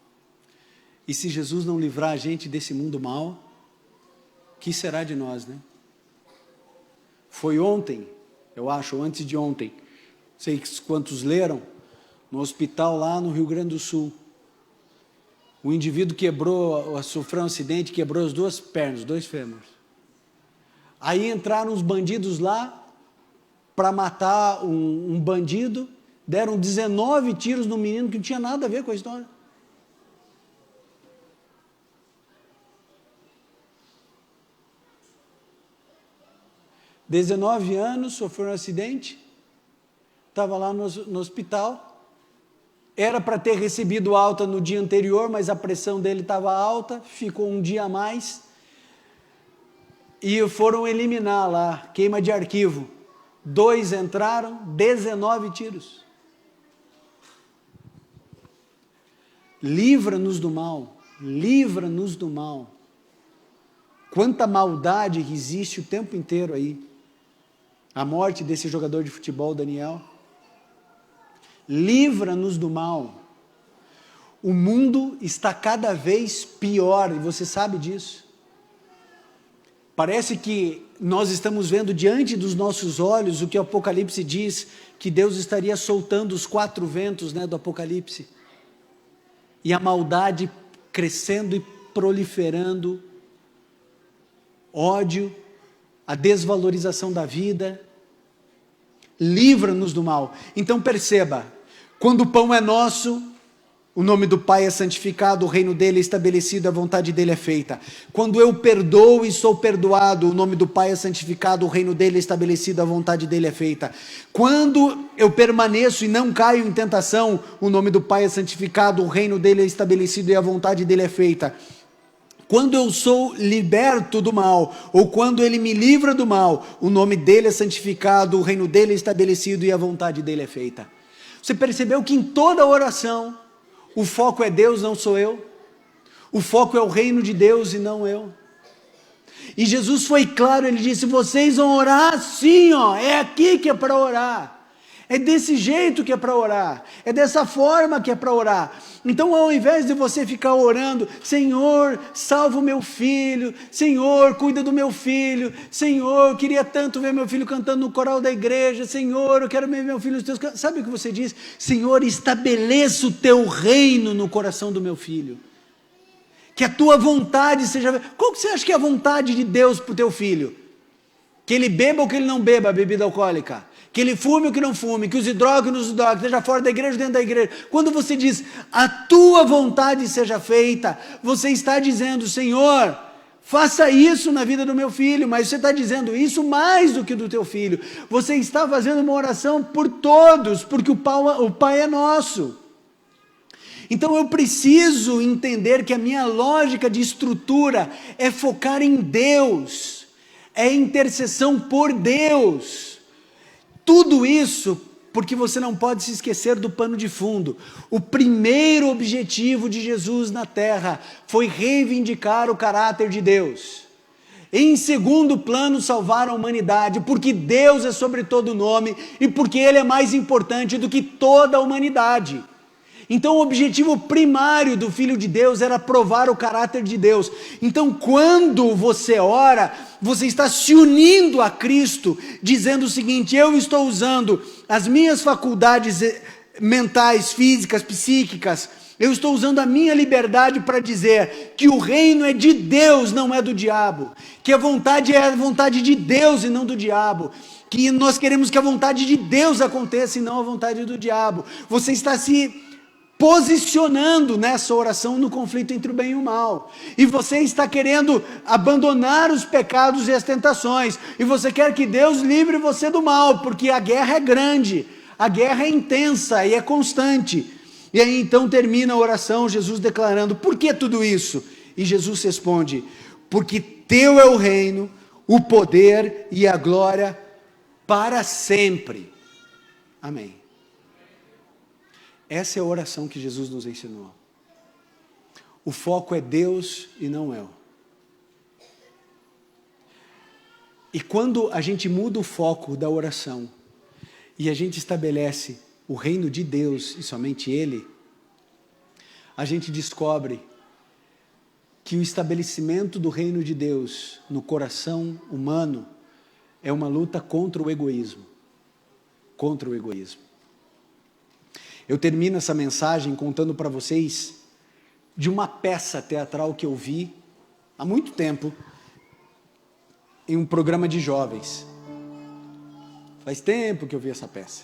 E se Jesus não livrar a gente desse mundo mal, que será de nós, né? Foi ontem, eu acho, ou antes de ontem, não sei quantos leram, no hospital lá no Rio Grande do Sul. O indivíduo sofreu um acidente, quebrou as 2 pernas, 2 fêmures. Aí entraram os bandidos lá para matar um bandido, deram 19 tiros no menino que não tinha nada a ver com a história. ...19 anos, sofreu um acidente, estava lá no hospital, era para ter recebido alta no dia anterior, mas a pressão dele estava alta, ficou um dia a mais, e foram eliminar lá, queima de arquivo. 2 entraram, 19 tiros. Livra-nos do mal, livra-nos do mal. Quanta maldade existe o tempo inteiro aí. A morte desse jogador de futebol, Daniel. Livra-nos do mal. O mundo está cada vez pior, e você sabe disso. Parece que nós estamos vendo diante dos nossos olhos o que o Apocalipse diz, que Deus estaria soltando os 4 ventos, né, do Apocalipse. E a maldade crescendo e proliferando, ódio, a desvalorização da vida. Livra-nos do mal. Então perceba, quando o pão é nosso, o nome do Pai é santificado, o reino dele é estabelecido, a vontade dele é feita. Quando eu perdoo e sou perdoado, o nome do Pai é santificado, o reino dele é estabelecido, a vontade dele é feita. Quando eu permaneço e não caio em tentação, o nome do Pai é santificado, o reino dele é estabelecido e a vontade dele é feita. Quando eu sou liberto do mal, ou quando ele me livra do mal, o nome dele é santificado, o reino dele é estabelecido e a vontade dele é feita. Você percebeu que em toda oração, o foco é Deus, não sou eu? O foco é o reino de Deus e não eu. E Jesus foi claro, ele disse, vocês vão orar assim, ó, é aqui que é para orar. É desse jeito que é para orar, é dessa forma que é para orar. Então, ao invés de você ficar orando, Senhor, salva o meu filho, Senhor, cuida do meu filho, Senhor, eu queria tanto ver meu filho cantando no coral da igreja, Senhor, eu quero ver meu filho nos teus cantos. Sabe o que você diz? Senhor, estabeleça o teu reino no coração do meu filho. Que a tua vontade seja... Qual que você acha que é a vontade de Deus para o teu filho? Que ele beba ou que ele não beba a bebida alcoólica? Que ele fume ou que não fume, que use droga ou não use droga, que esteja fora da igreja ou dentro da igreja. Quando você diz, a tua vontade seja feita, você está dizendo, Senhor, faça isso na vida do meu filho, mas você está dizendo isso mais do que do teu filho. Você está fazendo uma oração por todos, porque o Pai é nosso. Então eu preciso entender que a minha lógica de estrutura é focar em Deus, é intercessão por Deus. Tudo isso porque você não pode se esquecer do pano de fundo. O primeiro objetivo de Jesus na terra foi reivindicar o caráter de Deus. Em segundo plano, salvar a humanidade, porque Deus é sobre todo nome e porque Ele é mais importante do que toda a humanidade. Então o objetivo primário do Filho de Deus era provar o caráter de Deus. Então quando você ora, você está se unindo a Cristo, dizendo o seguinte, eu estou usando as minhas faculdades mentais, físicas, psíquicas, eu estou usando a minha liberdade para dizer que o reino é de Deus, não é do diabo, que a vontade é a vontade de Deus e não do diabo, que nós queremos que a vontade de Deus aconteça e não a vontade do diabo. Você está se posicionando nessa oração no conflito entre o bem e o mal, e você está querendo abandonar os pecados e as tentações, e você quer que Deus livre você do mal, porque a guerra é grande, a guerra é intensa e é constante. E aí então termina a oração, Jesus declarando, por que tudo isso? E Jesus responde, porque teu é o reino, o poder e a glória para sempre. Amém. Essa é a oração que Jesus nos ensinou. O foco é Deus e não eu. E quando a gente muda o foco da oração e a gente estabelece o reino de Deus e somente Ele, a gente descobre que o estabelecimento do reino de Deus no coração humano é uma luta contra o egoísmo. Contra o egoísmo. Eu termino essa mensagem contando para vocês de uma peça teatral que eu vi há muito tempo em um programa de jovens. Faz tempo que eu vi essa peça.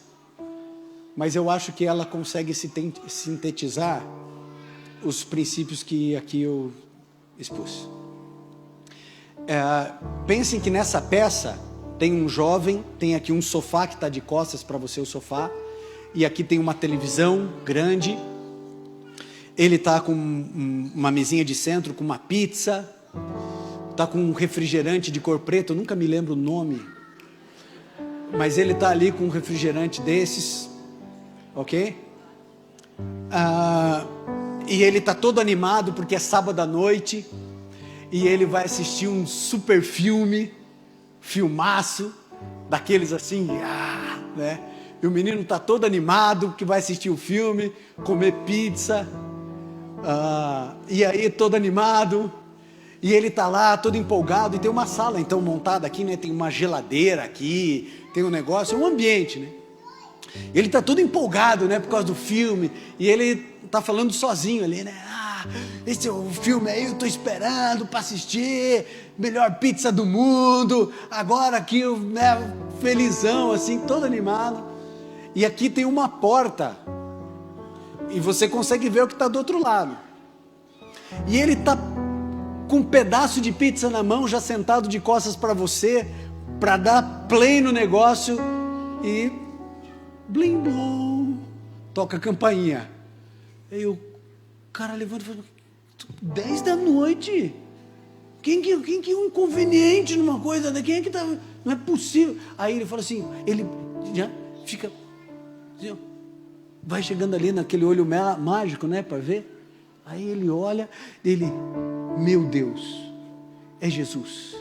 Mas eu acho que ela consegue sintetizar os princípios que aqui eu expus. Pensem que nessa peça tem um jovem, tem aqui um sofá que está de costas para você, o sofá, e aqui tem uma televisão grande, ele está com uma mesinha de centro, com uma pizza, está com um refrigerante de cor preta, eu nunca me lembro o nome, mas ele está ali com um refrigerante desses, ok? E ele está todo animado porque é sábado à noite, e ele vai assistir um super filmaço, daqueles assim, né? E o menino está todo animado, que vai assistir o filme, comer pizza, e aí todo animado, e ele está lá todo empolgado, e tem uma sala então montada aqui, né? Tem uma geladeira aqui, tem um negócio, é um ambiente, né? Ele está todo empolgado, né? Por causa do filme, e ele está falando sozinho ali, né? Esse é o filme aí, eu estou esperando para assistir, melhor pizza do mundo, agora aqui, né? Felizão, assim, todo animado. E aqui tem uma porta, e você consegue ver o que está do outro lado. E ele está com um pedaço de pizza na mão, já sentado de costas para você, para dar play no negócio, e blim blom, toca a campainha. Aí o cara levanta e fala: 10 da noite? Quem que é um inconveniente numa coisa, né? Quem é que tá? Não é possível. Aí ele fala assim, ele já fica, vai chegando ali naquele olho mágico, né, para ver. Aí ele olha, meu Deus, é Jesus.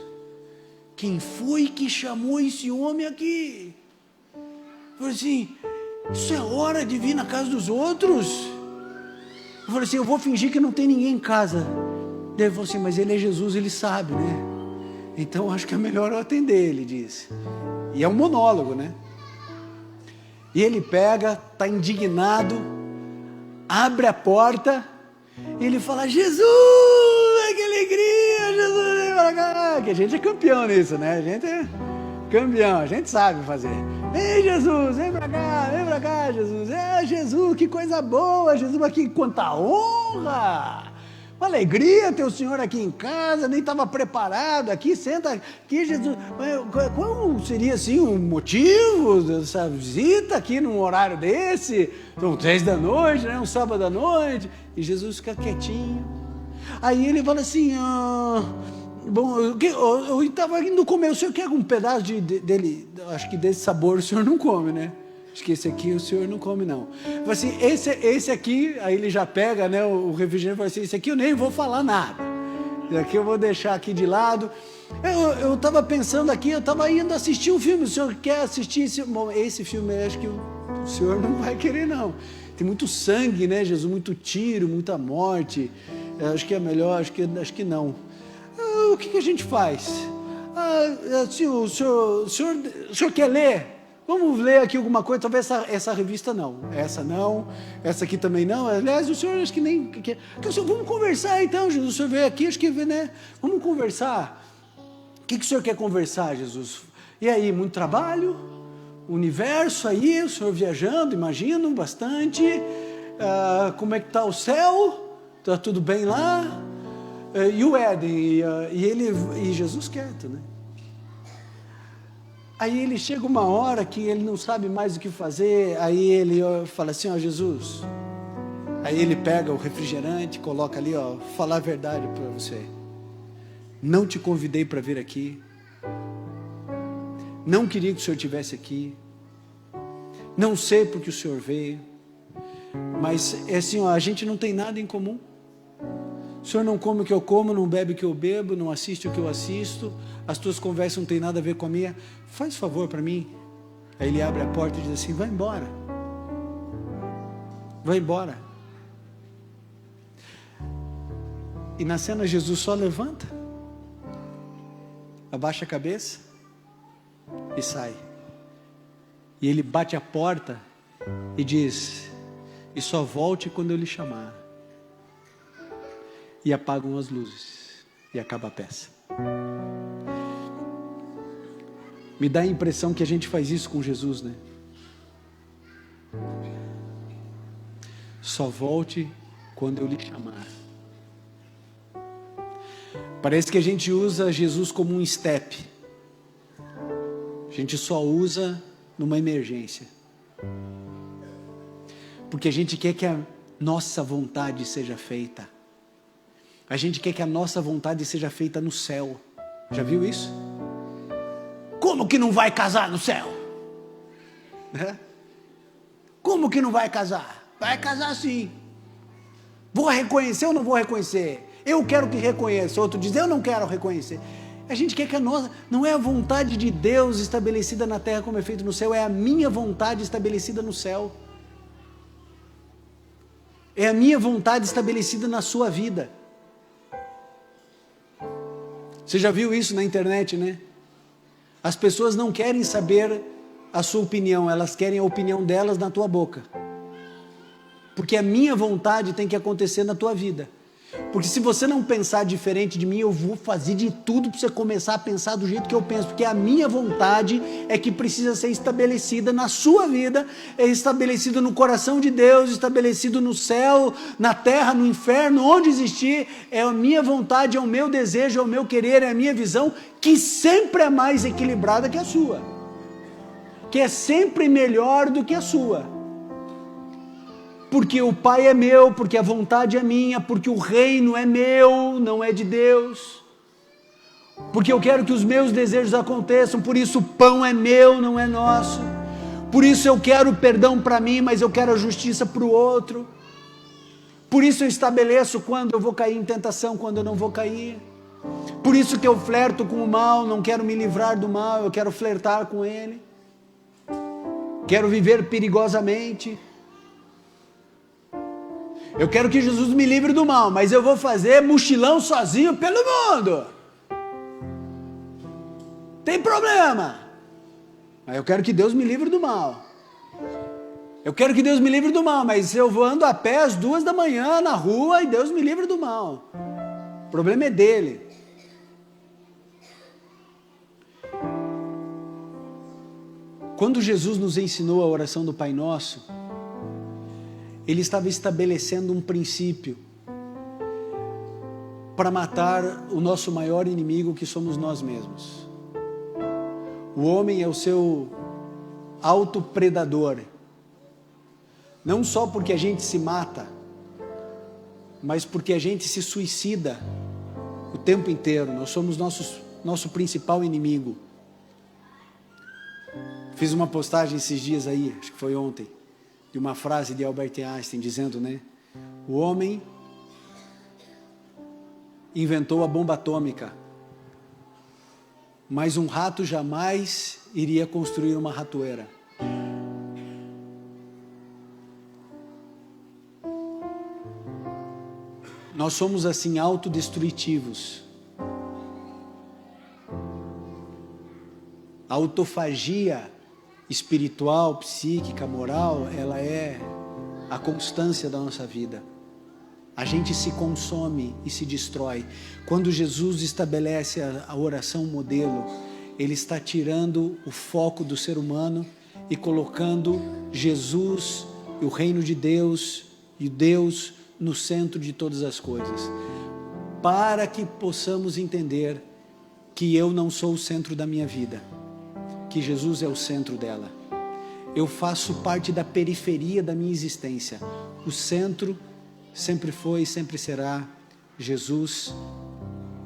Quem foi que chamou esse homem aqui? Falei assim, isso é hora de vir na casa dos outros? Eu falei assim, eu vou fingir que não tem ninguém em casa. Daí ele falou assim, mas ele é Jesus, ele sabe, né? Então acho que é melhor eu atender, ele disse. E é um monólogo, né? E ele pega, está indignado, abre a porta, e ele fala, Jesus, que alegria, Jesus, vem pra cá. Que a gente é campeão nisso, né? A gente é campeão, a gente sabe fazer. Vem, Jesus, vem pra cá, Jesus. É, Jesus, que coisa boa, Jesus, aqui, quanta honra. Uma alegria ter o Senhor aqui em casa, nem estava preparado aqui, senta aqui, Jesus. Qual seria, assim, o motivo dessa visita aqui num horário desse? São 10 da noite, né? Um sábado à noite. E Jesus fica quietinho. Aí ele fala assim, bom, eu estava indo comer, o senhor quer um pedaço dele? Acho que desse sabor o senhor não come, né? Acho que esse aqui o senhor não come, não. Fala assim, esse aqui, aí ele já pega, né, o refrigerante e fala assim, esse aqui eu nem vou falar nada. Esse aqui eu vou deixar aqui de lado. Eu estava pensando aqui, eu estava indo assistir um filme, o senhor quer assistir esse filme? Acho que o senhor não vai querer, não. Tem muito sangue, né, Jesus? Muito tiro, muita morte. Acho que é melhor, acho que não. O que a gente faz? Assim, o senhor quer ler? Vamos ler aqui alguma coisa, talvez essa revista não, essa aqui também não, aliás, o senhor acho que nem, vamos conversar então, Jesus, o senhor veio aqui, acho que, né, vamos conversar, o que o senhor quer conversar, Jesus? E aí, muito trabalho, universo aí, o senhor viajando, imagino, bastante, como é que está o céu, está tudo bem lá, e o Éden, e Jesus quieto, né? Aí ele chega uma hora que ele não sabe mais o que fazer, aí ele fala assim, Jesus, aí ele pega o refrigerante, coloca ali, falar a verdade para você, não te convidei para vir aqui, não queria que o senhor estivesse aqui, não sei porque o senhor veio, mas é assim, a gente não tem nada em comum, o senhor não come o que eu como, não bebe o que eu bebo, não assiste o que eu assisto, as tuas conversas não têm nada a ver com a minha, faz favor para mim. Aí ele abre a porta e diz assim, vai embora, E na cena Jesus só levanta, abaixa a cabeça e sai. E ele bate a porta e diz: e só volte quando eu lhe chamar. E apagam as luzes e acaba a peça. Me dá a impressão que a gente faz isso com Jesus, né? Só volte quando eu lhe chamar. Parece que a gente usa Jesus como um step. A gente só usa numa emergência. Porque a gente quer que a nossa vontade seja feita. A gente quer que a nossa vontade seja feita no céu. Já viu isso? Como que não vai casar no céu? Como que não vai casar? Vai casar sim. Vou reconhecer ou não vou reconhecer? Eu quero que reconheça. Outro diz, eu não quero reconhecer. A gente quer que a nossa... Não é a vontade de Deus estabelecida na terra como é feito no céu. É a minha vontade estabelecida no céu. É a minha vontade estabelecida na sua vida. Você já viu isso na internet, né? As pessoas não querem saber a sua opinião, elas querem a opinião delas na tua boca. Porque a minha vontade tem que acontecer na tua vida. Porque se você não pensar diferente de mim, eu vou fazer de tudo para você começar a pensar do jeito que eu penso. Porque a minha vontade é que precisa ser estabelecida na sua vida, é estabelecida no coração de Deus, estabelecido no céu, na terra, no inferno, onde existir. É a minha vontade, é o meu desejo, é o meu querer, é a minha visão, que sempre é mais equilibrada que a sua. Que é sempre melhor do que a sua. Porque o Pai é meu, porque a vontade é minha, porque o reino é meu, não é de Deus. Porque eu quero que os meus desejos aconteçam, por isso o pão é meu, não é nosso. Por isso eu quero perdão para mim, mas eu quero a justiça para o outro. Por isso eu estabeleço quando eu vou cair em tentação, quando eu não vou cair. Por isso que eu flerto com o mal, não quero me livrar do mal, eu quero flertar com ele. Quero viver perigosamente. Eu quero que Jesus me livre do mal, mas eu vou fazer mochilão sozinho pelo mundo. Tem problema. Mas eu quero que Deus me livre do mal. Eu quero que Deus me livre do mal, mas eu vou ando a pé às 2 da manhã na rua e Deus me livre do mal. O problema é dele. Quando Jesus nos ensinou a oração do Pai Nosso, Ele estava estabelecendo um princípio para matar o nosso maior inimigo, que somos nós mesmos. O homem é o seu autopredador. Não só porque a gente se mata, mas porque a gente se suicida o tempo inteiro. Nós somos nosso principal inimigo. Fiz uma postagem esses dias aí, acho que foi ontem, de uma frase de Albert Einstein dizendo, né? O homem inventou a bomba atômica, mas um rato jamais iria construir uma ratoeira. Nós somos assim autodestrutivos. A autofagia espiritual, psíquica, moral, ela é a constância da nossa vida. A gente se consome e se destrói. Quando Jesus estabelece a oração modelo, Ele está tirando o foco do ser humano e colocando Jesus e o reino de Deus e Deus no centro de todas as coisas, para que possamos entender que eu não sou o centro da minha vida, que Jesus é o centro dela. Eu faço parte da periferia da minha existência. O centro sempre foi e sempre será Jesus,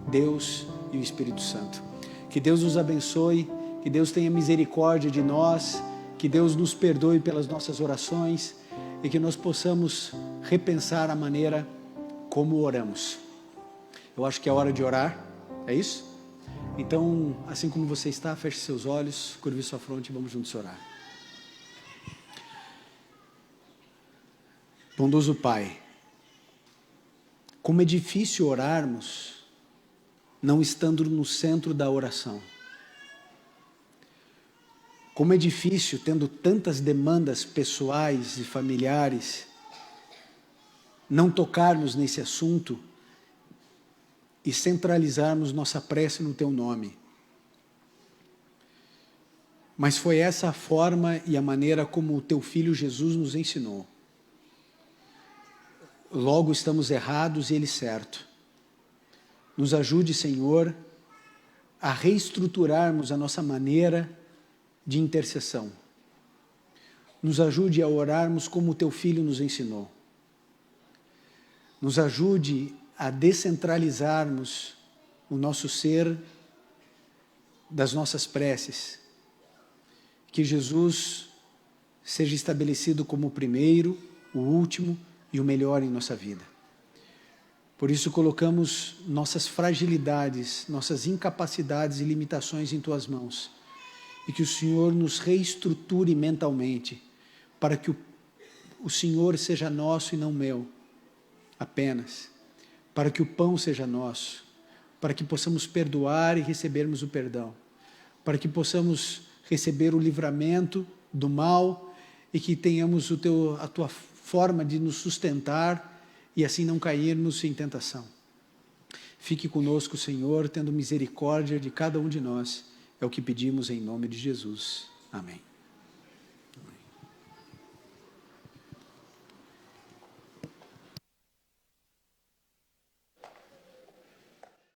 Deus e o Espírito Santo. Que Deus nos abençoe, que Deus tenha misericórdia de nós, que Deus nos perdoe pelas nossas orações e que nós possamos repensar a maneira como oramos. Eu acho que é hora de orar, é isso? Então, assim como você está, feche seus olhos, curve sua fronte e vamos juntos orar. Bondoso Pai, Como é difícil orarmos não estando no centro da oração. Como é difícil, tendo tantas demandas pessoais e familiares, não tocarmos nesse assunto e centralizarmos nossa prece no Teu nome. Mas foi essa a forma e a maneira como o Teu Filho Jesus nos ensinou. Logo estamos errados e Ele certo. Nos ajude, Senhor, a reestruturarmos a nossa maneira de intercessão. Nos ajude a orarmos como o Teu Filho nos ensinou. Nos ajude a descentralizarmos o nosso ser das nossas preces. Que Jesus seja estabelecido como o primeiro, o último e o melhor em nossa vida. Por isso colocamos nossas fragilidades, nossas incapacidades e limitações em Tuas mãos. E que o Senhor nos reestruture mentalmente, para que o Senhor seja nosso e não meu, apenas. Para que o pão seja nosso, para que possamos perdoar e recebermos o perdão. Para que possamos receber o livramento do mal e que tenhamos a Tua forma de nos sustentar e assim não cairmos em tentação. Fique conosco, Senhor, tendo misericórdia de cada um de nós. É o que pedimos em nome de Jesus. Amém.